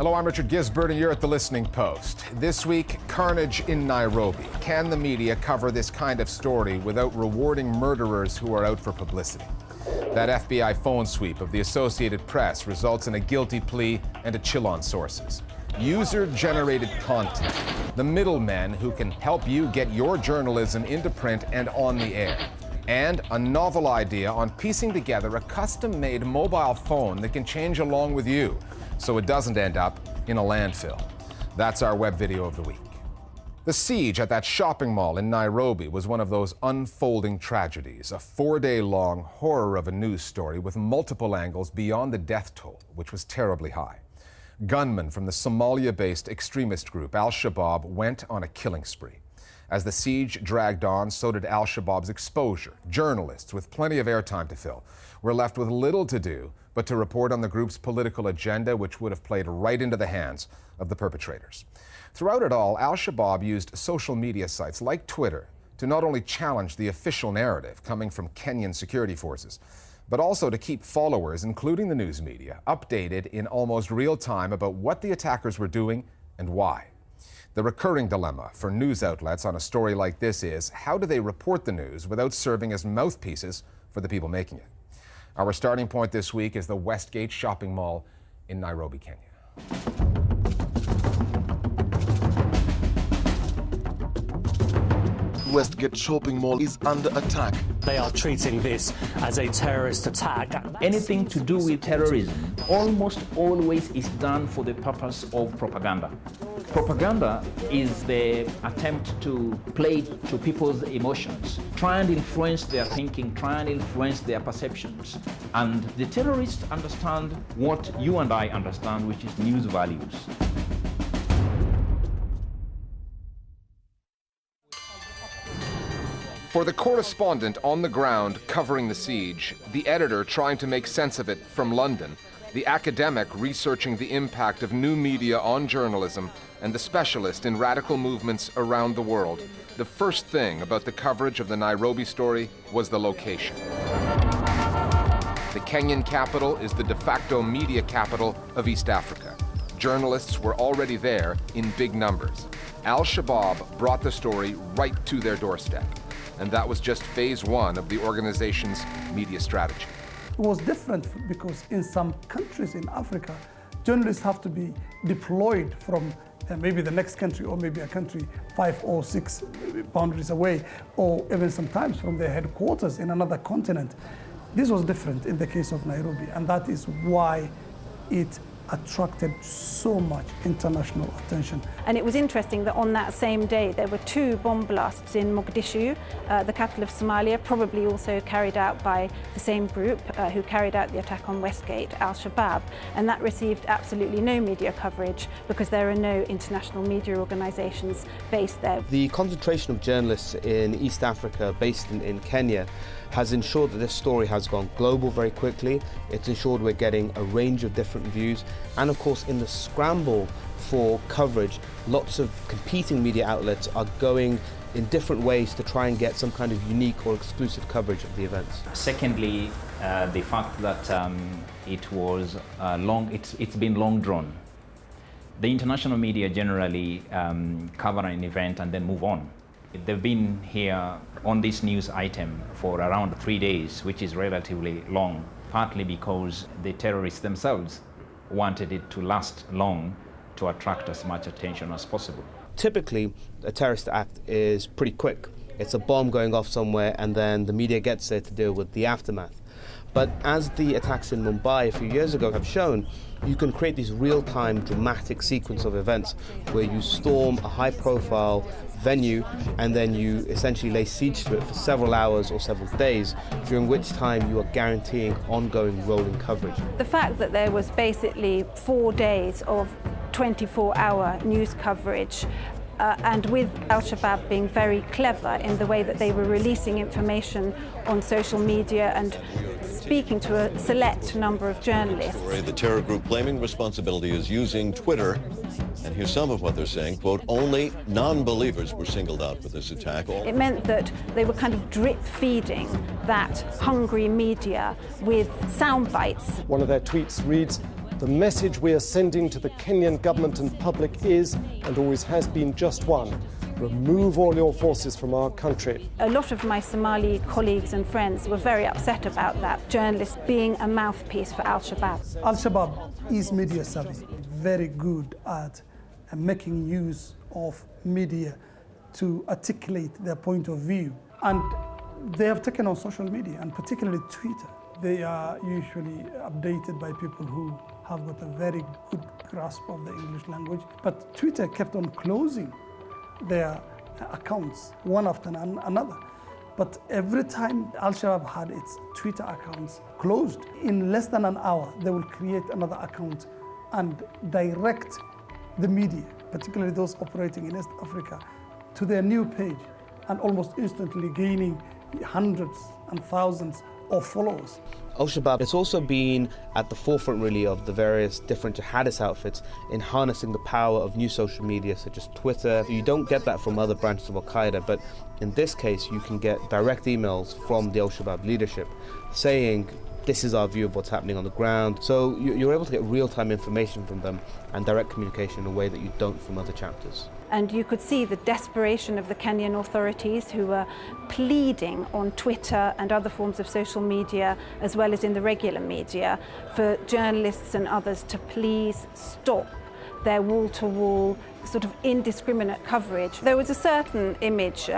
Hello, I'm Richard Gisbert, and you're at The Listening Post. This week, carnage in Nairobi. Can the media cover this kind of story without rewarding murderers who are out for publicity? That FBI phone sweep of the Associated Press results in a guilty plea and a chill on sources. User-generated content, the middlemen who can help you get your journalism into print and on the air. And a novel idea on piecing together a custom-made mobile phone that can change along with you, so it doesn't end up in a landfill. That's our web video of the week. The siege at that shopping mall in Nairobi was one of those unfolding tragedies, a 4-day-long horror of a news story with multiple angles beyond the death toll, which was terribly high. Gunmen from the Somalia-based extremist group Al-Shabab went on a killing spree. As the siege dragged on, so did Al-Shabab's exposure. Journalists with plenty of airtime to fill were left with little to do but to report on the group's political agenda, which would have played right into the hands of the perpetrators. Throughout it all, Al-Shabab used social media sites like Twitter to not only challenge the official narrative coming from Kenyan security forces, but also to keep followers, including the news media, updated in almost real time about what the attackers were doing and why. The recurring dilemma for news outlets on a story like this is, how do they report the news without serving as mouthpieces for the people making it? Our starting point this week is the Westgate shopping mall in Nairobi, Kenya. Westgate shopping mall is under attack. They are treating this as a terrorist attack. Anything to do with terrorism almost always is done for the purpose of propaganda. Propaganda is the attempt to play to people's emotions, try and influence their thinking, try and influence their perceptions. And the terrorists understand what you and I understand, which is news values. For the correspondent on the ground covering the siege, the editor trying to make sense of it from London, the academic researching the impact of new media on journalism, and the specialist in radical movements around the world, the first thing about the coverage of the Nairobi story was the location. The Kenyan capital is the de facto media capital of East Africa. Journalists were already there in big numbers. Al-Shabab brought the story right to their doorstep. And that was just phase one of the organization's media strategy. It was different because in some countries in Africa, journalists have to be deployed from maybe the next country or maybe a country 5 or 6 boundaries away, or even sometimes from their headquarters in another continent. This was different in the case of Nairobi, and that is why it attracted so much international attention. And it was interesting that on that same day there were 2 bomb blasts in Mogadishu, the capital of Somalia, probably also carried out by the same group who carried out the attack on Westgate, Al-Shabab, and that received absolutely no media coverage because there are no international media organizations based there. The concentration of journalists in East Africa, based in Kenya, has ensured that this story has gone global very quickly. It's ensured we're getting a range of different views. And of course, in the scramble for coverage, lots of competing media outlets are going in different ways to try and get some kind of unique or exclusive coverage of the events. Secondly, the fact that it was it's been long drawn. The international media generally cover an event and then move on. They've been here on this news item for around 3 days, which is relatively long, partly because the terrorists themselves wanted it to last long to attract as much attention as possible. Typically, a terrorist act is pretty quick. It's a bomb going off somewhere and then the media gets there to deal with the aftermath. But as the attacks in Mumbai a few years ago have shown, you can create this real-time dramatic sequence of events where you storm a high-profile venue and then you essentially lay siege to it for several hours or several days, during which time you are guaranteeing ongoing rolling coverage. The fact that there was basically 4 days of 24-hour news coverage and with Al-Shabab being very clever in the way that they were releasing information on social media and speaking to a select number of journalists. The terror group claiming responsibility is using Twitter. And here's some of what they're saying, quote, only non-believers were singled out for this attack. It meant that they were kind of drip-feeding that hungry media with sound bites. One of their tweets reads, The message we are sending to the Kenyan government and public is, and always has been, just one: remove all your forces from our country. A lot of my Somali colleagues and friends were very upset about that, journalists being a mouthpiece for Al-Shabab. Al-Shabab is media savvy, very good at making use of media to articulate their point of view. And they have taken on social media, and particularly Twitter. They are usually updated by people who have got a very good grasp of the English language. But Twitter kept on closing their accounts one after another. But every time Al-Shabab had its Twitter accounts closed, in less than an hour, they will create another account and direct the media, particularly those operating in East Africa, to their new page, and almost instantly gaining hundreds and thousands of followers. Al-Shabab has also been at the forefront really of the various different jihadist outfits in harnessing the power of new social media such as Twitter. You don't get that from other branches of Al-Qaeda, but in this case you can get direct emails from the Al-Shabab leadership saying, this is our view of what's happening on the ground. So you're able to get real-time information from them and direct communication in a way that you don't from other chapters. And you could see the desperation of the Kenyan authorities, who were pleading on Twitter and other forms of social media, as well as in the regular media, for journalists and others to please stop their wall-to-wall sort of indiscriminate coverage. There was a certain image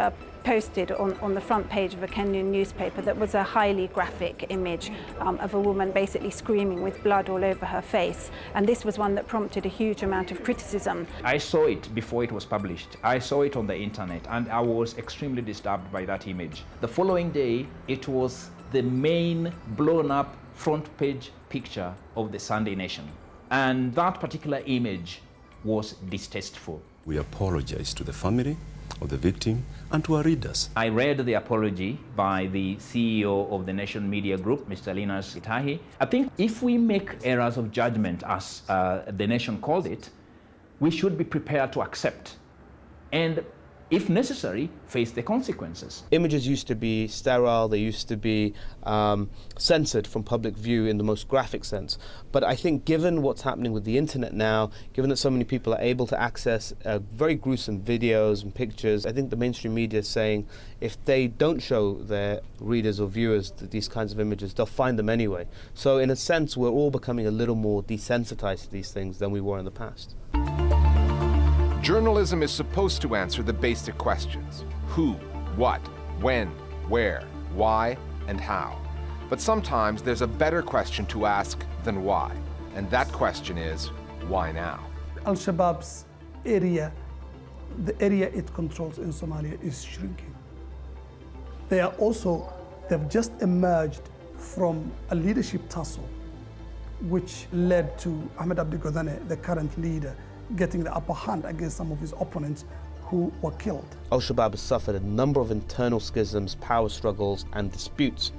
posted on the front page of a Kenyan newspaper that was a highly graphic image of a woman basically screaming with blood all over her face. And this was one that prompted a huge amount of criticism. I saw it before it was published. I saw it on the internet and I was extremely disturbed by that image. The following day, it was the main blown up front page picture of the Sunday Nation. And that particular image was distasteful. We apologize to the family of the victim and to our readers. I read the apology by the CEO of the Nation Media Group, Mr. Linus Itahi. I think if we make errors of judgment, as the Nation called it, we should be prepared to accept and, if necessary, face the consequences. Images used to be sterile, they used to be censored from public view in the most graphic sense. But I think given what's happening with the internet now, given that so many people are able to access very gruesome videos and pictures, I think the mainstream media is saying if they don't show their readers or viewers these kinds of images, they'll find them anyway. So in a sense, we're all becoming a little more desensitized to these things than we were in the past. Journalism is supposed to answer the basic questions: who, what, when, where, why, and how. But sometimes there's a better question to ask than why, and that question is, why now? Al-Shabaab's area, the area it controls in Somalia, is shrinking. They've just emerged from a leadership tussle, which led to Ahmed Abdi Godane, the current leader, getting the upper hand against some of his opponents who were killed. Al-Shabab has suffered a number of internal schisms, power struggles and disputes,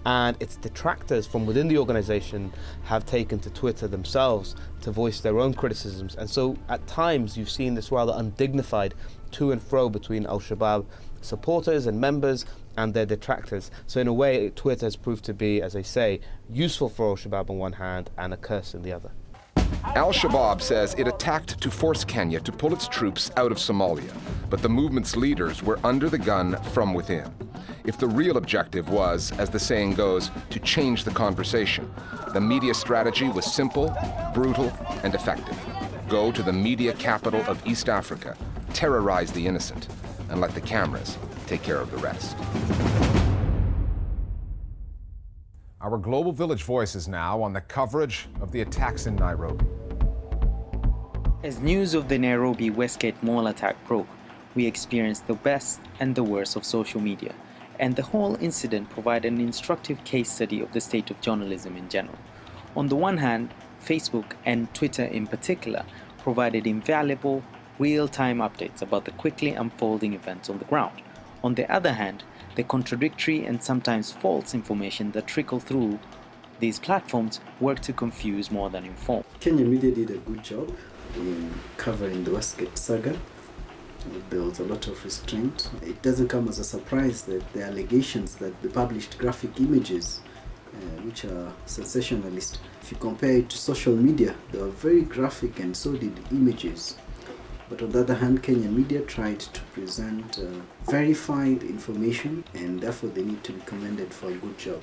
and its detractors from within the organization have taken to Twitter themselves to voice their own criticisms. And so at times you've seen this rather undignified to and fro between Al-Shabab supporters and members and their detractors. So in a way, Twitter has proved to be, as I say, useful for Al-Shabab on one hand and a curse in the other. Al-Shabab says it attacked to force Kenya to pull its troops out of Somalia, but the movement's leaders were under the gun from within. If the real objective was, as the saying goes, to change the conversation, the media strategy was simple, brutal, and effective. Go to the media capital of East Africa, terrorize the innocent, and let the cameras take care of the rest. Our Global Village Voice is now on the coverage of the attacks in Nairobi. As news of the Nairobi Westgate Mall attack broke, we experienced the best and the worst of social media, and the whole incident provided an instructive case study of the state of journalism in general. On the one hand, Facebook and Twitter in particular provided invaluable, real-time updates about the quickly unfolding events on the ground. On the other hand, the contradictory and sometimes false information that trickled through these platforms worked to confuse more than inform. Kenyan media did a good job in covering the Westgate saga. There was a lot of restraint. It doesn't come as a surprise that the allegations that the published graphic images which are sensationalist. If you compare it to social media, they were very graphic and so did images. But on the other hand, Kenyan media tried to present verified information, and therefore they need to be commended for a good job.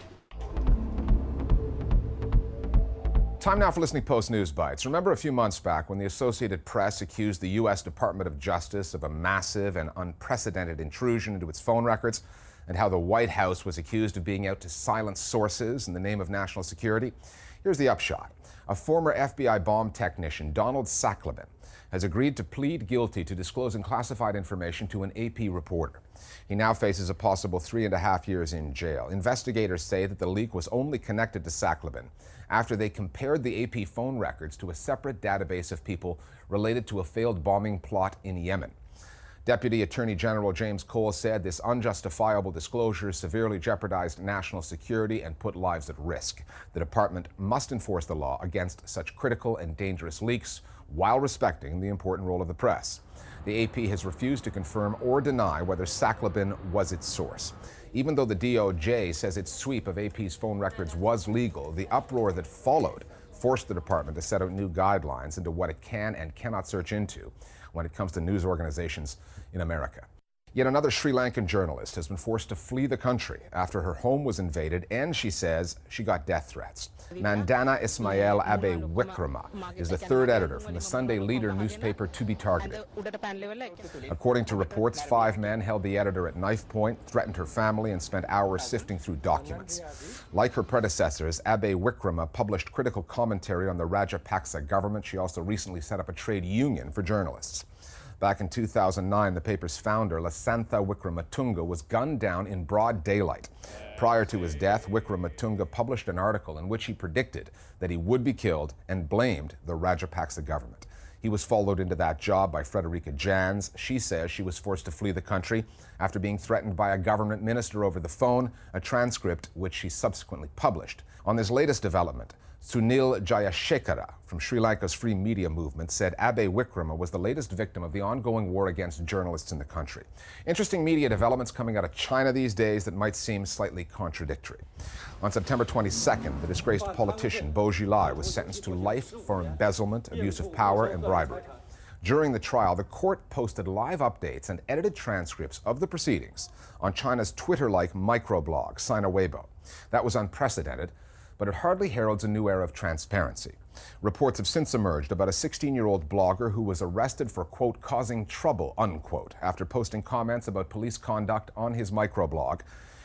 Time now for Listening Post News Bites. Remember a few months back when the Associated Press accused the U.S. Department of Justice of a massive and unprecedented intrusion into its phone records, and how the White House was accused of being out to silence sources in the name of national security? Here's the upshot. A former FBI bomb technician, Donald Sackleben, has agreed to plead guilty to disclosing classified information to an AP reporter. He now faces a possible 3.5 years in jail. Investigators say that the leak was only connected to Sackleben after they compared the AP phone records to a separate database of people related to a failed bombing plot in Yemen. Deputy Attorney General James Cole said this unjustifiable disclosure severely jeopardized national security and put lives at risk. The department must enforce the law against such critical and dangerous leaks while respecting the important role of the press. The AP has refused to confirm or deny whether Sackleben was its source. Even though the DOJ says its sweep of AP's phone records was legal, the uproar that followed forced the department to set out new guidelines into what it can and cannot search into when it comes to news organizations in America. Yet another Sri Lankan journalist has been forced to flee the country after her home was invaded, and she says she got death threats. Mandana Ismail Abe Wikrama is the third editor from the Sunday Leader newspaper to be targeted. According to reports, 5 men held the editor at knife point, threatened her family, and spent hours sifting through documents. Like her predecessors, Abe Wikrama published critical commentary on the Rajapaksa government. She also recently set up a trade union for journalists. Back in 2009, the paper's founder, Lasantha Wickrematunge, was gunned down in broad daylight. Prior to his death, Wickrematunge published an article in which he predicted that he would be killed and blamed the Rajapaksa government. He was followed into that job by Frederica Jans. She says she was forced to flee the country after being threatened by a government minister over the phone, a transcript which she subsequently published. On this latest development, Sunil Jayashekara from Sri Lanka's Free Media Movement said Abe Wikrama was the latest victim of the ongoing war against journalists in the country. Interesting media developments coming out of China these days that might seem slightly contradictory. On September 22nd, the disgraced politician Bo Xilai was sentenced to life for embezzlement, abuse of power, and bribery. During the trial, the court posted live updates and edited transcripts of the proceedings on China's Twitter-like microblog, Sina Weibo. That was unprecedented, but it hardly heralds a new era of transparency. Reports have since emerged about a 16-year-old blogger who was arrested for, quote, causing trouble, unquote, after posting comments about police conduct on his microblog,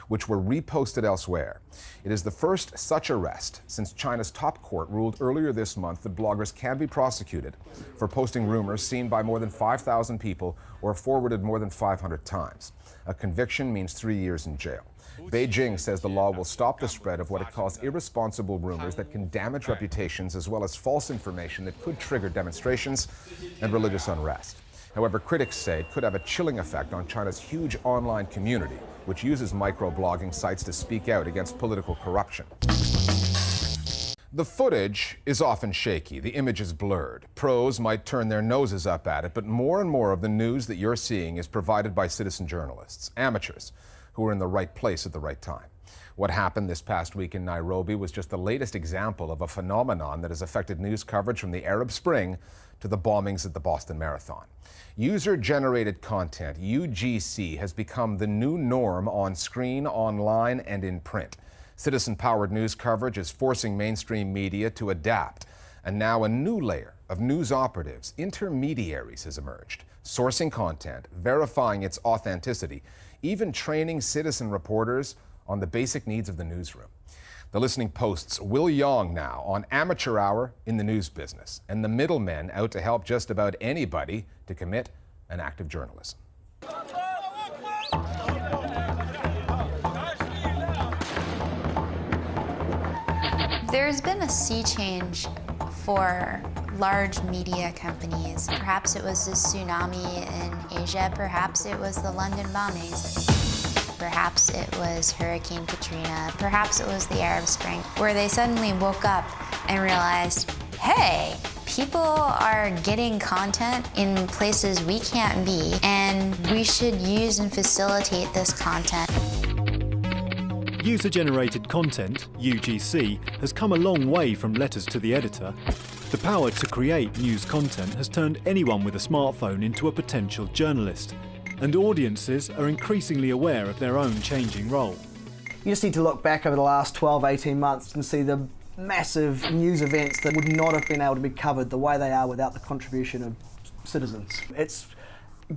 which were reposted elsewhere. It is the first such arrest since China's top court ruled earlier this month that bloggers can be prosecuted for posting rumors seen by more than 5,000 people or forwarded more than 500 times. A conviction means 3 years in jail. Beijing says the law will stop the spread of what it calls irresponsible rumors that can damage reputations, as well as false information that could trigger demonstrations and religious unrest. However, critics say it could have a chilling effect on China's huge online community, which uses microblogging sites to speak out against political corruption. The footage is often shaky. The image is blurred. Pros might turn their noses up at it, but more and more of the news that you're seeing is provided by citizen journalists, amateurs, who are in the right place at the right time. What happened this past week in Nairobi was just the latest example of a phenomenon that has affected news coverage from the Arab Spring to the bombings at the Boston Marathon. User-generated content, UGC, has become the new norm on screen, online, and in print. Citizen-powered news coverage is forcing mainstream media to adapt, and now a new layer of news operatives, intermediaries, has emerged, sourcing content, verifying its authenticity, even training citizen reporters on the basic needs of the newsroom. The Listening Post's Will Yong now on Amateur Hour in the news business, and the middlemen out to help just about anybody to commit an act of journalism. There's been a sea change for large media companies. Perhaps it was the tsunami in Asia, perhaps it was the London bombings. Perhaps it was Hurricane Katrina, perhaps it was the Arab Spring, where they suddenly woke up and realized, hey, people are getting content in places we can't be, and we should use and facilitate this content. User-generated content, UGC, has come a long way from letters to the editor. The power to create news content has turned anyone with a smartphone into a potential journalist, and audiences are increasingly aware of their own changing role. You just need to look back over the last 12, 18 months and see the massive news events that would not have been able to be covered the way they are without the contribution of citizens. It's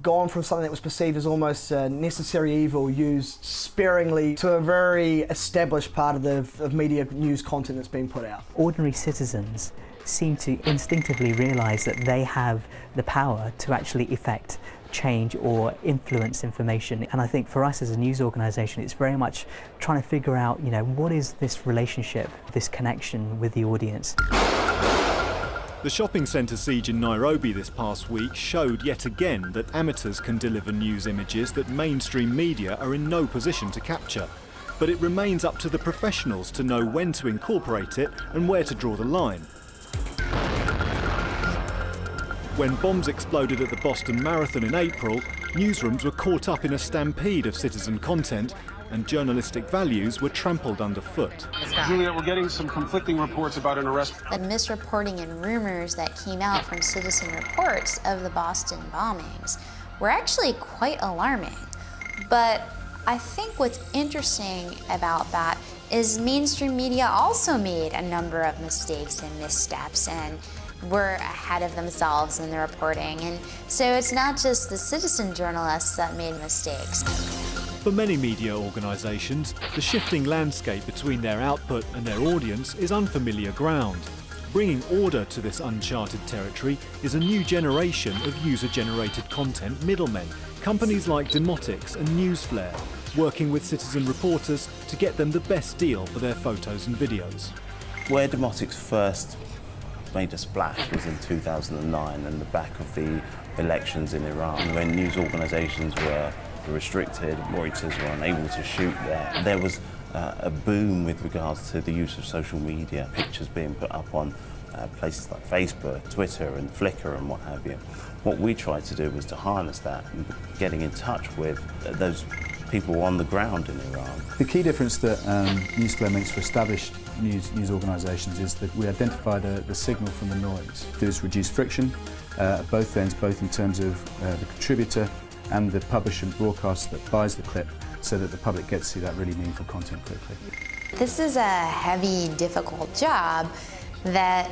gone from something that was perceived as almost a necessary evil used sparingly to a very established part of media news content that's being put out. Ordinary citizens seem to instinctively realise that they have the power to actually effect change or influence information, and I think for us as a news organisation it's very much trying to figure out, you know, what is this relationship, this connection with the audience. The shopping centre siege in Nairobi this past week showed yet again that amateurs can deliver news images that mainstream media are in no position to capture. But it remains up to the professionals to know when to incorporate it and where to draw the line. When bombs exploded at the Boston Marathon in April, newsrooms were caught up in a stampede of citizen content and journalistic values were trampled underfoot. Julia, we're getting some conflicting reports about an arrest. The misreporting and rumors that came out from citizen reports of the Boston bombings were actually quite alarming. But I think what's interesting about that is mainstream media also made a number of mistakes and missteps and were ahead of themselves in the reporting. And so it's not just the citizen journalists that made mistakes. For many media organisations, the shifting landscape between their output and their audience is unfamiliar ground. Bringing order to this uncharted territory is a new generation of user-generated content middlemen, companies like Demotics and Newsflare, working with citizen reporters to get them the best deal for their photos and videos. Where Demotics first made a splash was in 2009 and the back of the elections in Iran, when news organisations were restricted, Reuters were unable to shoot there. There was a boom with regards to the use of social media, pictures being put up on places like Facebook, Twitter and Flickr and what have you. What we tried to do was to harness that and getting in touch with those people on the ground in Iran. The key difference that Newsflare makes for established news organisations is that we identify the signal from the noise. There's reduced friction at both ends, both in terms of the contributor and the publisher and broadcaster that buys the clip, so that the public gets to see that really meaningful content quickly. This is a heavy, difficult job that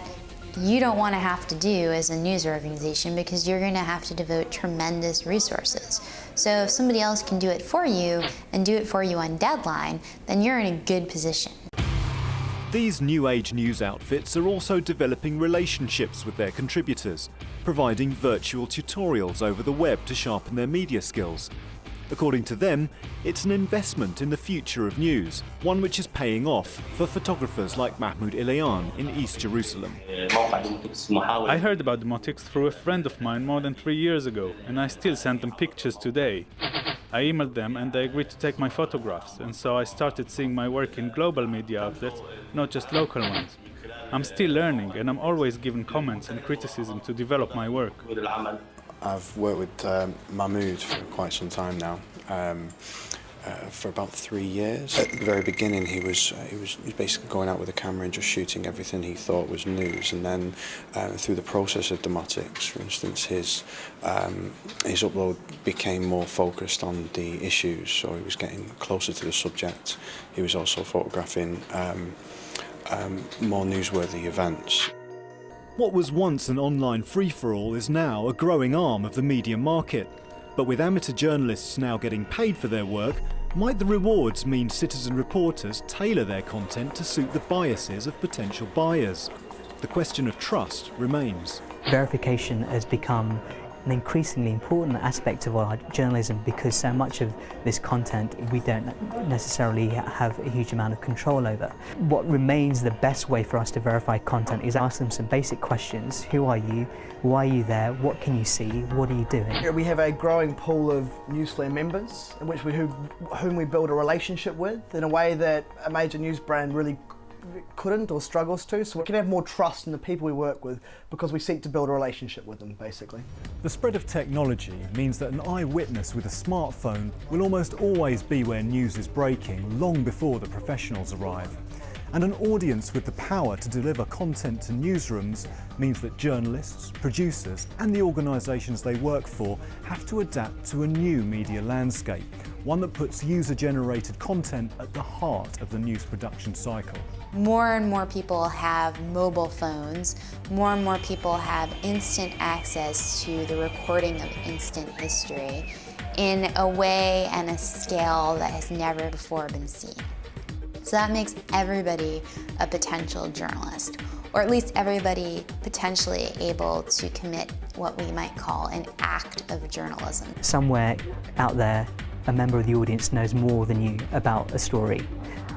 you don't want to have to do as a news organization because you're going to have to devote tremendous resources. So if somebody else can do it for you and do it for you on deadline, then you're in a good position. These new age news outfits are also developing relationships with their contributors, providing virtual tutorials over the web to sharpen their media skills. According to them, it's an investment in the future of news, one which is paying off for photographers like Mahmoud Ilayan in East Jerusalem. I heard about Demotics through a friend of mine more than 3 years ago, and I still send them pictures today. I emailed them and they agreed to take my photographs, and so I started seeing my work in global media outlets, not just local ones. I'm still learning and I'm always given comments and criticism to develop my work. I've worked with Mahmoud for quite some time now, for about 3 years. At the very beginning he was basically going out with a camera and just shooting everything he thought was news, and then through the process of Demotics, for instance, his upload became more focused on the issues, so he was getting closer to the subject. He was also photographing more newsworthy events. What was once an online free-for-all is now a growing arm of the media market. But with amateur journalists now getting paid for their work, might the rewards mean citizen reporters tailor their content to suit the biases of potential buyers? The question of trust remains. Verification has become an increasingly important aspect of our journalism because so much of this content we don't necessarily have a huge amount of control over. What remains the best way for us to verify content is ask them some basic questions. Who are you? Why are you there? What can you see? What are you doing? We have a growing pool of Newsflare members in which whom we build a relationship with in a way that a major news brand really couldn't or struggles to, so we can have more trust in the people we work with because we seek to build a relationship with them, basically. The spread of technology means that an eyewitness with a smartphone will almost always be where news is breaking long before the professionals arrive. And an audience with the power to deliver content to newsrooms means that journalists, producers and the organisations they work for have to adapt to a new media landscape, one that puts user-generated content at the heart of the news production cycle. More and more people have mobile phones. More and more people have instant access to the recording of instant history in a way and a scale that has never before been seen. So that makes everybody a potential journalist, or at least everybody potentially able to commit what we might call an act of journalism. Somewhere out there, a member of the audience knows more than you about a story.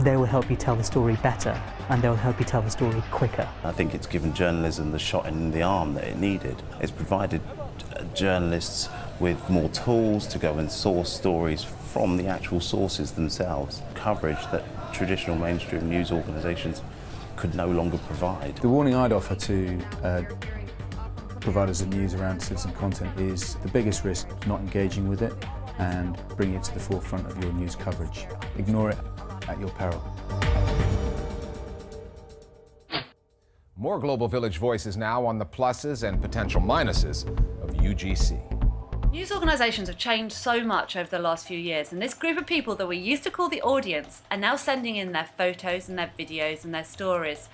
They will help you tell the story better, and they will help you tell the story quicker. I think it's given journalism the shot in the arm that it needed. It's provided journalists with more tools to go and source stories from the actual sources themselves, coverage that traditional mainstream news organisations could no longer provide. The warning I'd offer to providers of news around citizen content is the biggest risk not engaging with it and bringing it to the forefront of your news coverage. Ignore it at your peril. More Global Village voices now on the pluses and potential minuses of UGC. News organisations have changed so much over the last few years, and this group of people that we used to call the audience are now sending in their photos and their videos and their stories.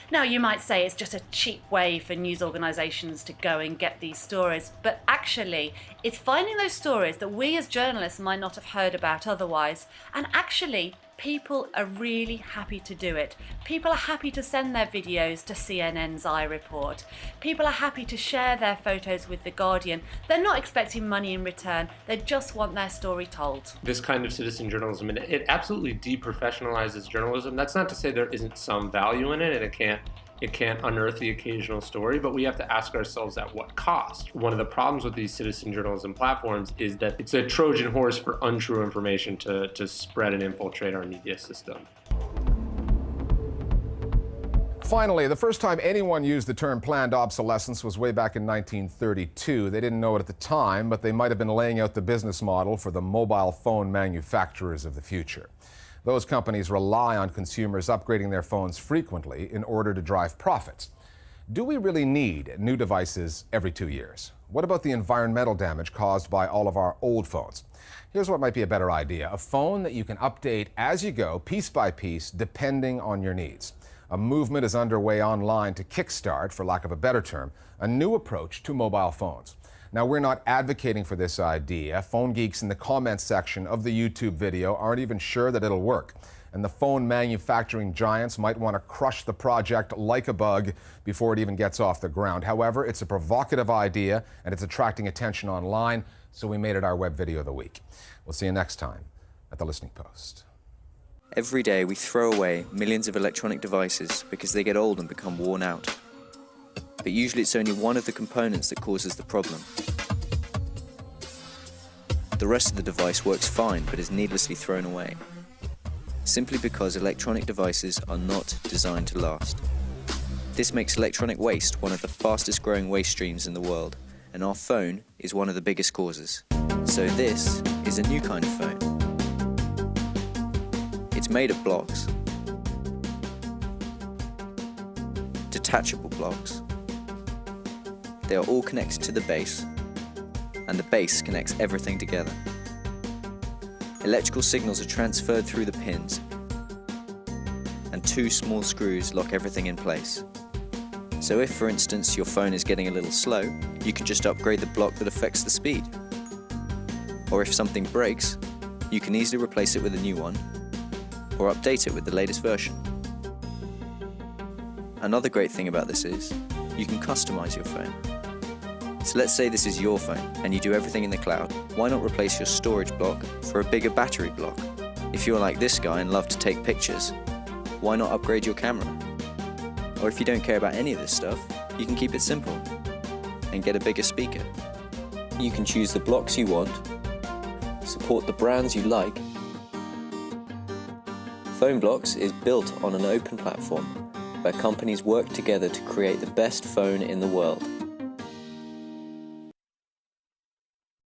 Now, you might say it's just a cheap way for news organisations to go and get these stories, but actually it's finding those stories that we as journalists might not have heard about otherwise, and actually people are really happy to do it. People are happy to send their videos to CNN's iReport. People are happy to share their photos with The Guardian. They're not expecting money in return, they just want their story told. This kind of citizen journalism, and it absolutely deprofessionalizes journalism. That's not to say there isn't some value in it, and it can't unearth the occasional story, but we have to ask ourselves at what cost. One of the problems with these citizen journalism platforms is that it's a Trojan horse for untrue information to spread and infiltrate our media system. Finally, the first time anyone used the term planned obsolescence was way back in 1932. They didn't know it at the time, but they might have been laying out the business model for the mobile phone manufacturers of the future. Those companies rely on consumers upgrading their phones frequently in order to drive profits. Do we really need new devices every 2 years? What about the environmental damage caused by all of our old phones? Here's what might be a better idea: a phone that you can update as you go, piece by piece, depending on your needs. A movement is underway online to kickstart, for lack of a better term, a new approach to mobile phones. Now, we're not advocating for this idea. Phone geeks in the comments section of the YouTube video aren't even sure that it'll work. And the phone manufacturing giants might want to crush the project like a bug before it even gets off the ground. However, it's a provocative idea and it's attracting attention online, so we made it our web video of the week. We'll see you next time at The Listening Post. Every day we throw away millions of electronic devices because they get old and become worn out. But usually it's only one of the components that causes the problem. The rest of the device works fine but is needlessly thrown away, simply because electronic devices are not designed to last. This makes electronic waste one of the fastest growing waste streams in the world, and our phone is one of the biggest causes. So this is a new kind of phone. It's made of blocks, detachable blocks. They are all connected to the base, and the base connects everything together. Electrical signals are transferred through the pins, and two small screws lock everything in place. So if, for instance, your phone is getting a little slow, you can just upgrade the block that affects the speed. Or if something breaks, you can easily replace it with a new one, or update it with the latest version. Another great thing about this is, you can customize your phone. So let's say this is your phone and you do everything in the cloud. Why not replace your storage block for a bigger battery block? If you're like this guy and love to take pictures, why not upgrade your camera? Or if you don't care about any of this stuff, you can keep it simple and get a bigger speaker. You can choose the blocks you want, support the brands you like, PhoneBlocks is built on an open platform where companies work together to create the best phone in the world.